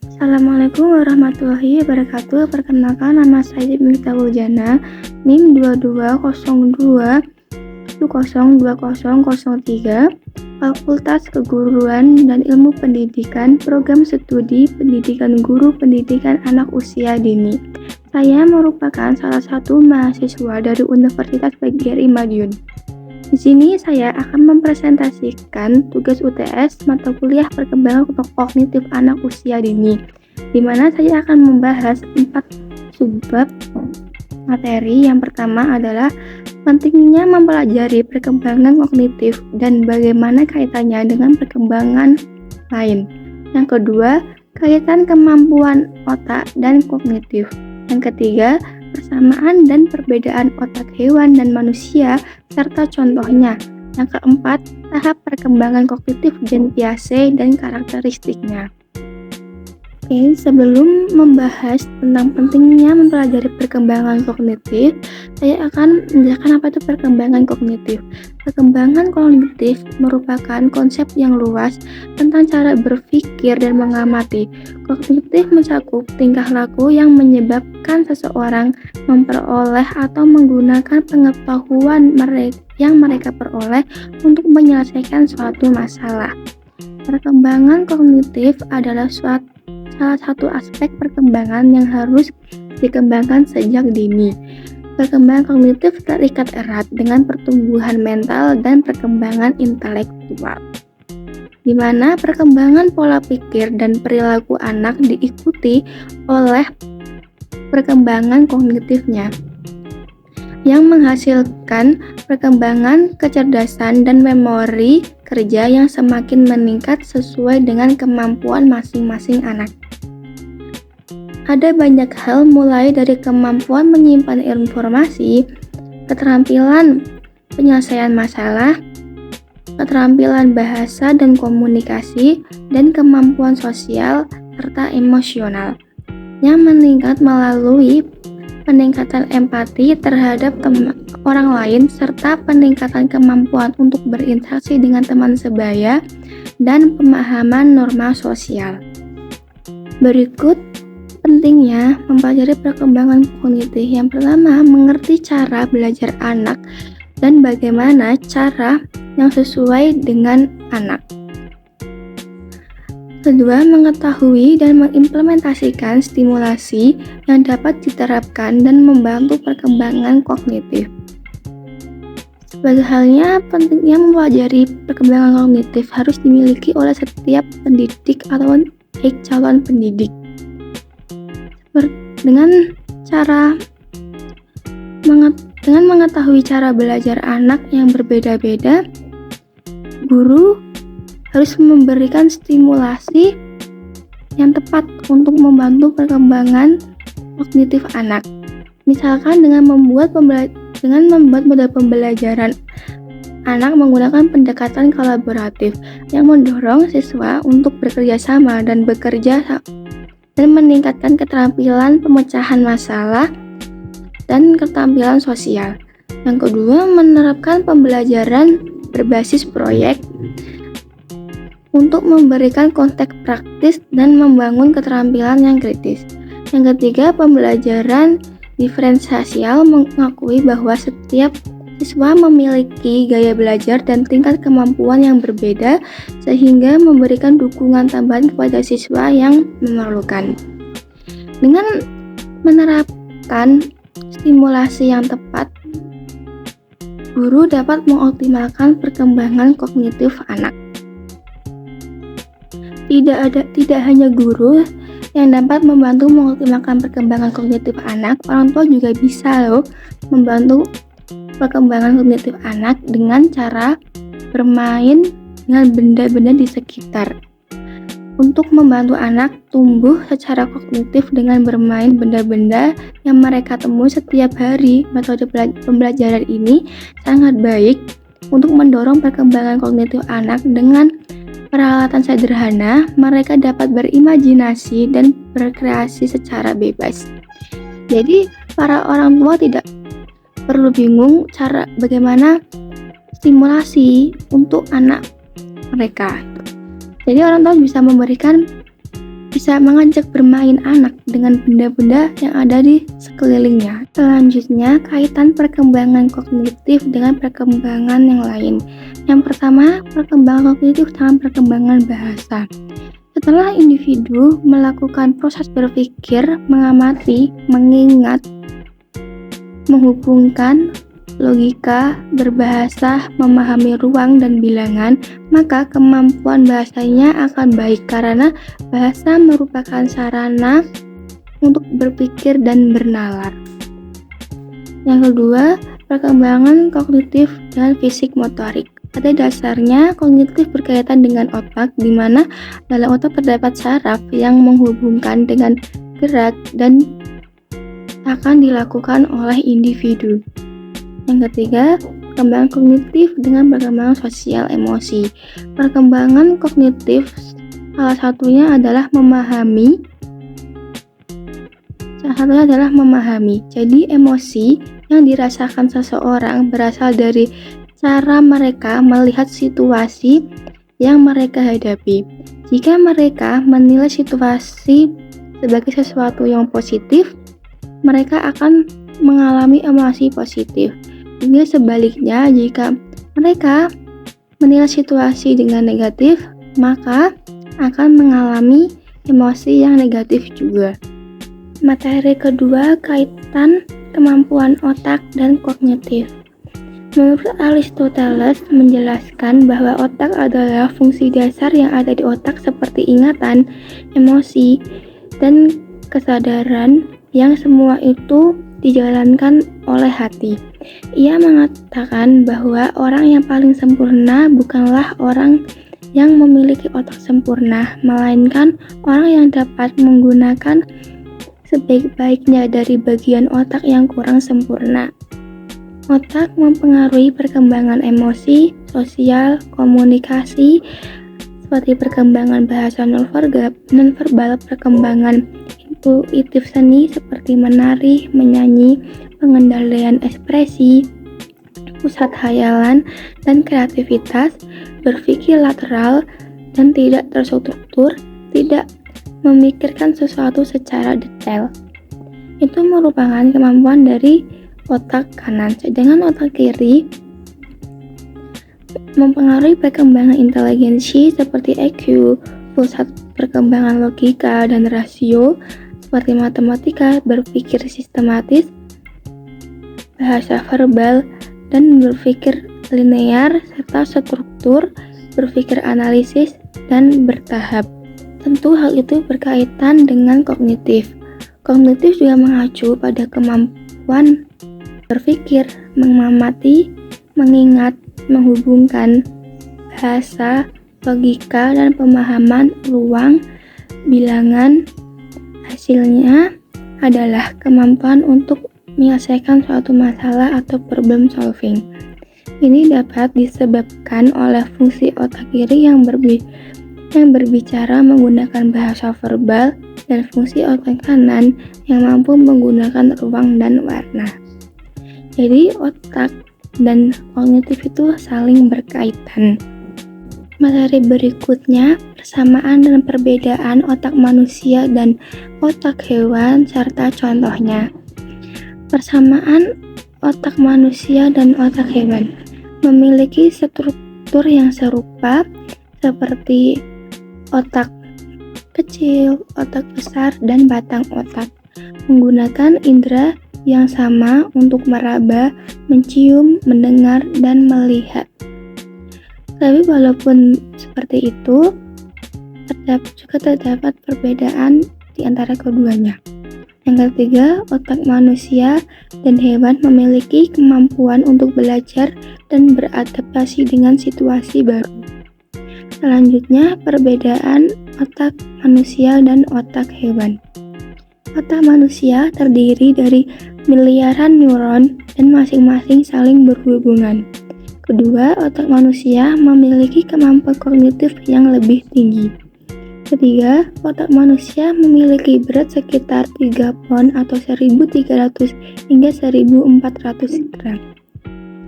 Assalamualaikum warahmatullahi wabarakatuh. Perkenalkan, nama saya Miftahul Jana, NIM 220201202003, Fakultas Keguruan dan Ilmu Pendidikan, Program Studi Pendidikan Guru Pendidikan Anak Usia Dini. Saya merupakan salah satu mahasiswa dari Universitas PGRI Madiun. Di sini saya akan mempresentasikan tugas UTS mata kuliah perkembangan kognitif anak usia dini, di mana saya akan membahas 4 subbab materi. Yang pertama adalah pentingnya mempelajari perkembangan kognitif dan bagaimana kaitannya dengan perkembangan lain. Yang kedua, kaitan kemampuan otak dan kognitif. Yang ketiga, persamaan dan perbedaan otak hewan dan manusia, serta contohnya. Yang keempat, tahap perkembangan kognitif gen Piaget dan karakteristiknya. Oke, sebelum membahas tentang pentingnya mempelajari perkembangan kognitif, saya akan menjelaskan apa itu perkembangan kognitif. Perkembangan kognitif merupakan konsep yang luas tentang cara berpikir dan mengamati. Kognitif mencakup tingkah laku yang menyebabkan seseorang memperoleh atau menggunakan pengetahuan yang mereka peroleh untuk menyelesaikan suatu masalah. Perkembangan kognitif adalah salah satu aspek perkembangan yang harus dikembangkan sejak dini. Perkembangan kognitif terikat erat dengan pertumbuhan mental dan perkembangan intelektual, di mana perkembangan pola pikir dan perilaku anak diikuti oleh perkembangan kognitifnya, yang menghasilkan perkembangan kecerdasan dan memori kerja yang semakin meningkat sesuai dengan kemampuan masing-masing anak. Ada banyak hal, mulai dari kemampuan menyimpan informasi, keterampilan penyelesaian masalah, keterampilan bahasa dan komunikasi, dan kemampuan sosial serta emosional, yang meningkat melalui peningkatan empati terhadap orang lain, serta peningkatan kemampuan untuk berinteraksi dengan teman sebaya dan pemahaman norma sosial. Berikut pentingnya mempelajari perkembangan kognitif. Yang pertama, mengerti cara belajar anak dan bagaimana cara yang sesuai dengan anak. Kedua, mengetahui dan mengimplementasikan stimulasi yang dapat diterapkan dan membantu perkembangan kognitif. Sebagai halnya, pentingnya mempelajari perkembangan kognitif harus dimiliki oleh setiap pendidik atau calon pendidik. Dengan mengetahui cara belajar anak yang berbeda-beda, guru harus memberikan stimulasi yang tepat untuk membantu perkembangan kognitif anak. Misalkan dengan membuat model pembelajaran anak menggunakan pendekatan kolaboratif yang mendorong siswa untuk bekerja sama dan meningkatkan keterampilan pemecahan masalah dan keterampilan sosial. Yang kedua, menerapkan pembelajaran berbasis proyek untuk memberikan konteks praktis dan membangun keterampilan yang kritis. Yang ketiga, pembelajaran diferensial mengakui bahwa setiap siswa memiliki gaya belajar dan tingkat kemampuan yang berbeda, sehingga memberikan dukungan tambahan kepada siswa yang memerlukan. Dengan menerapkan stimulasi yang tepat, guru dapat mengoptimalkan perkembangan kognitif anak. Tidak hanya guru yang dapat membantu mengoptimalkan perkembangan kognitif anak, orang tua juga bisa membantu perkembangan kognitif anak dengan cara bermain dengan benda-benda di sekitar. Untuk membantu anak tumbuh secara kognitif dengan bermain benda-benda yang mereka temui setiap hari, metode pembelajaran ini sangat baik untuk mendorong perkembangan kognitif anak. Dengan peralatan sederhana, mereka dapat berimajinasi dan berkreasi secara bebas. Jadi, para orang tua tidak perlu bingung bagaimana stimulasi untuk anak mereka. Jadi orang tua bisa memberikan bisa mengajak bermain anak dengan benda-benda yang ada di sekelilingnya. Selanjutnya, kaitan perkembangan kognitif dengan perkembangan yang lain. Yang pertama, perkembangan kognitif dengan perkembangan bahasa. Setelah individu melakukan proses berpikir, mengamati, mengingat, menghubungkan, logika, berbahasa, memahami ruang dan bilangan, maka kemampuan bahasanya akan baik karena bahasa merupakan sarana untuk berpikir dan bernalar. Yang kedua, perkembangan kognitif dan fisik motorik. Pada dasarnya, kognitif berkaitan dengan otak, di mana dalam otak terdapat saraf yang menghubungkan dengan gerak dan akan dilakukan oleh individu. Yang ketiga, perkembangan kognitif dengan perkembangan sosial emosi. Perkembangan kognitif salah satunya adalah memahami. Jadi emosi yang dirasakan seseorang berasal dari cara mereka melihat situasi yang mereka hadapi. Jika mereka menilai situasi sebagai sesuatu yang positif, mereka akan mengalami emosi positif. Juga sebaliknya, jika mereka menilai situasi dengan negatif, maka akan mengalami emosi yang negatif juga. Materi kedua, kaitan kemampuan otak dan kognitif. Menurut Aristoteles menjelaskan bahwa otak adalah fungsi dasar yang ada di otak seperti ingatan, emosi, dan kesadaran yang semua itu dijalankan oleh hati. Ia mengatakan bahwa orang yang paling sempurna bukanlah orang yang memiliki otak sempurna, melainkan orang yang dapat menggunakan sebaik-baiknya dari bagian otak yang kurang sempurna. Otak mempengaruhi perkembangan emosi, sosial, komunikasi, seperti perkembangan bahasa nonverbal, perkembangan intuitif seni seperti menari, menyanyi, pengendalian ekspresi, pusat hayalan dan kreativitas, berpikir lateral dan tidak terstruktur, tidak memikirkan sesuatu secara detail. Itu merupakan kemampuan dari otak kanan, sedangkan otak kiri mempengaruhi perkembangan inteligensi seperti EQ, pusat perkembangan logika dan rasio seperti matematika, berpikir sistematis, bahasa verbal, dan berpikir linear, serta struktur, berpikir analisis, dan bertahap. Tentu hal itu berkaitan dengan kognitif. Kognitif juga mengacu pada kemampuan berpikir, mengamati, mengingat, menghubungkan, bahasa, logika, dan pemahaman ruang, bilangan. Hasilnya adalah kemampuan untuk menyelesaikan suatu masalah atau problem solving. Ini dapat disebabkan oleh fungsi otak kiri yang berbicara menggunakan bahasa verbal dan fungsi otak kanan yang mampu menggunakan ruang dan warna. Jadi otak dan kognitif itu saling berkaitan. Materi berikutnya, persamaan dan perbedaan otak manusia dan otak hewan serta contohnya. Persamaan otak manusia dan otak hewan memiliki struktur yang serupa seperti otak kecil, otak besar, dan batang otak, menggunakan indera yang sama untuk meraba, mencium, mendengar, dan melihat. Tapi walaupun seperti itu, juga terdapat perbedaan di antara keduanya. Yang ketiga, otak manusia dan hewan memiliki kemampuan untuk belajar dan beradaptasi dengan situasi baru. Selanjutnya, perbedaan otak manusia dan otak hewan. Otak manusia terdiri dari miliaran neuron dan masing-masing saling berhubungan. Kedua, otak manusia memiliki kemampuan kognitif yang lebih tinggi. Ketiga, otak manusia memiliki berat sekitar 3 pon atau 1.300 hingga 1.400 gram.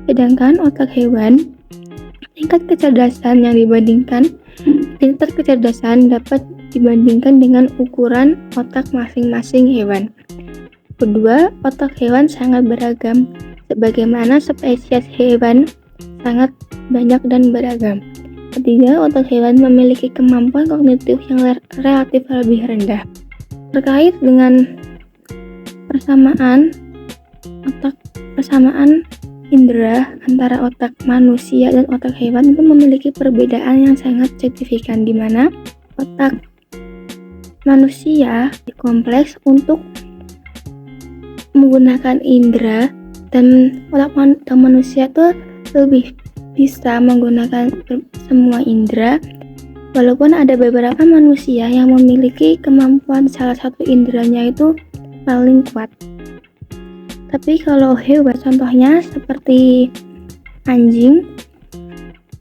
Sedangkan otak tingkat kecerdasan dapat dibandingkan dengan ukuran otak masing-masing hewan. Kedua, otak hewan sangat beragam, sebagaimana spesies hewan sangat banyak dan beragam. Ketiga, otak hewan memiliki kemampuan kognitif yang relatif lebih rendah. Terkait dengan persamaan indera antara otak manusia dan otak hewan itu memiliki perbedaan yang sangat signifikan, di mana otak manusia kompleks untuk menggunakan indera, dan otak manusia itu lebih bisa menggunakan semua indera, walaupun ada beberapa manusia yang memiliki kemampuan salah satu inderanya itu paling kuat. Tapi kalau hewan, contohnya seperti anjing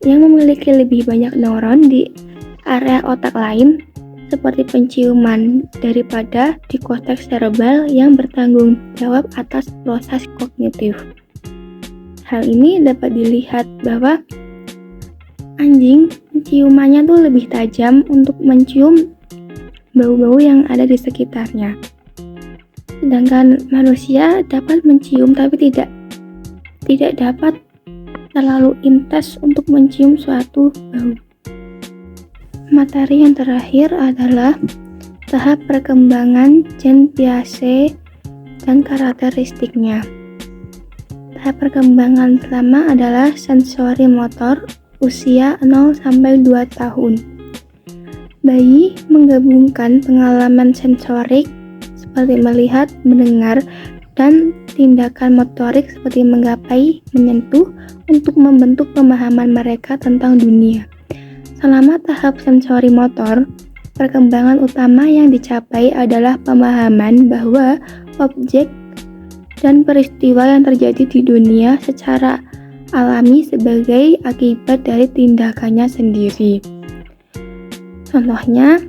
yang memiliki lebih banyak neuron di area otak lain seperti penciuman daripada di korteks cerebral yang bertanggung jawab atas proses kognitif. Hal ini dapat dilihat bahwa anjing penciumannya tuh lebih tajam untuk mencium bau-bau yang ada di sekitarnya. Sedangkan manusia dapat mencium tapi tidak dapat terlalu intens untuk mencium suatu bau. Materi yang terakhir adalah tahap perkembangan gen Piaget dan karakteristiknya. Tahap perkembangan pertama adalah sensori motor usia 0-2 tahun. Bayi menggabungkan pengalaman sensorik seperti melihat, mendengar, dan tindakan motorik seperti menggapai, menyentuh untuk membentuk pemahaman mereka tentang dunia. Selama tahap sensori motor, perkembangan utama yang dicapai adalah pemahaman bahwa objek dan peristiwa yang terjadi di dunia secara alami sebagai akibat dari tindakannya sendiri. Contohnya,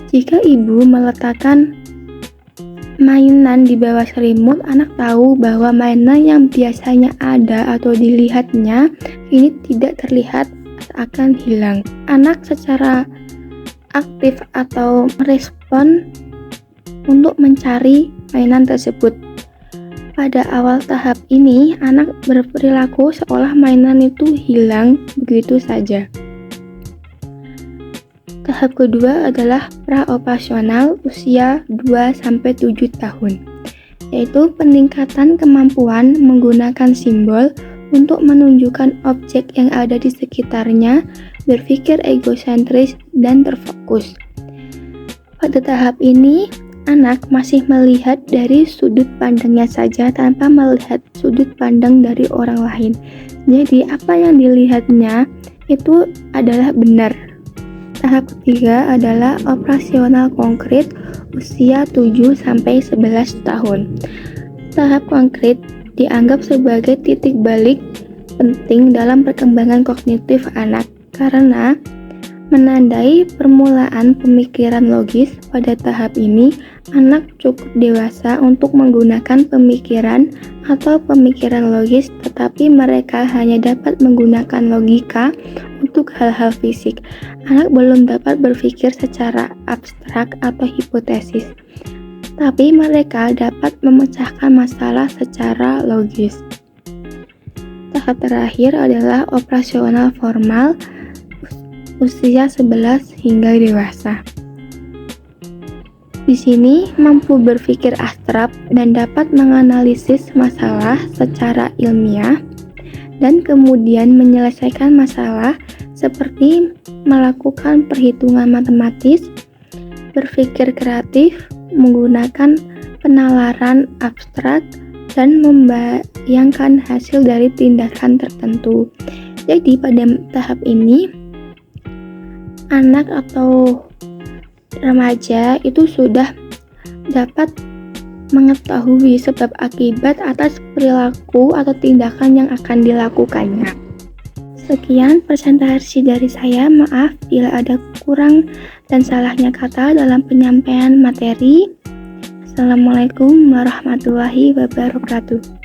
jika ibu meletakkan mainan di bawah selimut, anak tahu bahwa mainan yang biasanya ada atau dilihatnya ini tidak terlihat akan hilang. Anak secara aktif atau merespon untuk mencari mainan tersebut. Pada awal tahap ini, anak berperilaku seolah mainan itu hilang begitu saja. Tahap kedua adalah praoperasional usia 2-7 tahun, yaitu peningkatan kemampuan menggunakan simbol untuk menunjukkan objek yang ada di sekitarnya, berpikir egosentris dan terfokus. Pada tahap ini, anak masih melihat dari sudut pandangnya saja tanpa melihat sudut pandang dari orang lain. Jadi apa yang dilihatnya itu adalah benar. Tahap ketiga adalah operasional konkret usia 7-11 tahun. Tahap konkret dianggap sebagai titik balik penting dalam perkembangan kognitif anak karena menandai permulaan pemikiran logis. Pada tahap ini, anak cukup dewasa untuk menggunakan pemikiran atau pemikiran logis, tetapi mereka hanya dapat menggunakan logika untuk hal-hal fisik. Anak belum dapat berpikir secara abstrak atau hipotesis, tapi mereka dapat memecahkan masalah secara logis. Tahap terakhir adalah operasional formal usia 11 hingga dewasa. Di sini mampu berpikir abstrak dan dapat menganalisis masalah secara ilmiah dan kemudian menyelesaikan masalah seperti melakukan perhitungan matematis, berpikir kreatif, menggunakan penalaran abstrak, dan membayangkan hasil dari tindakan tertentu. Jadi pada tahap ini, anak atau remaja itu sudah dapat mengetahui sebab akibat atas perilaku atau tindakan yang akan dilakukannya. Sekian presentasi dari saya. Maaf bila ada kurang dan salahnya kata dalam penyampaian materi. Assalamualaikum warahmatullahi wabarakatuh.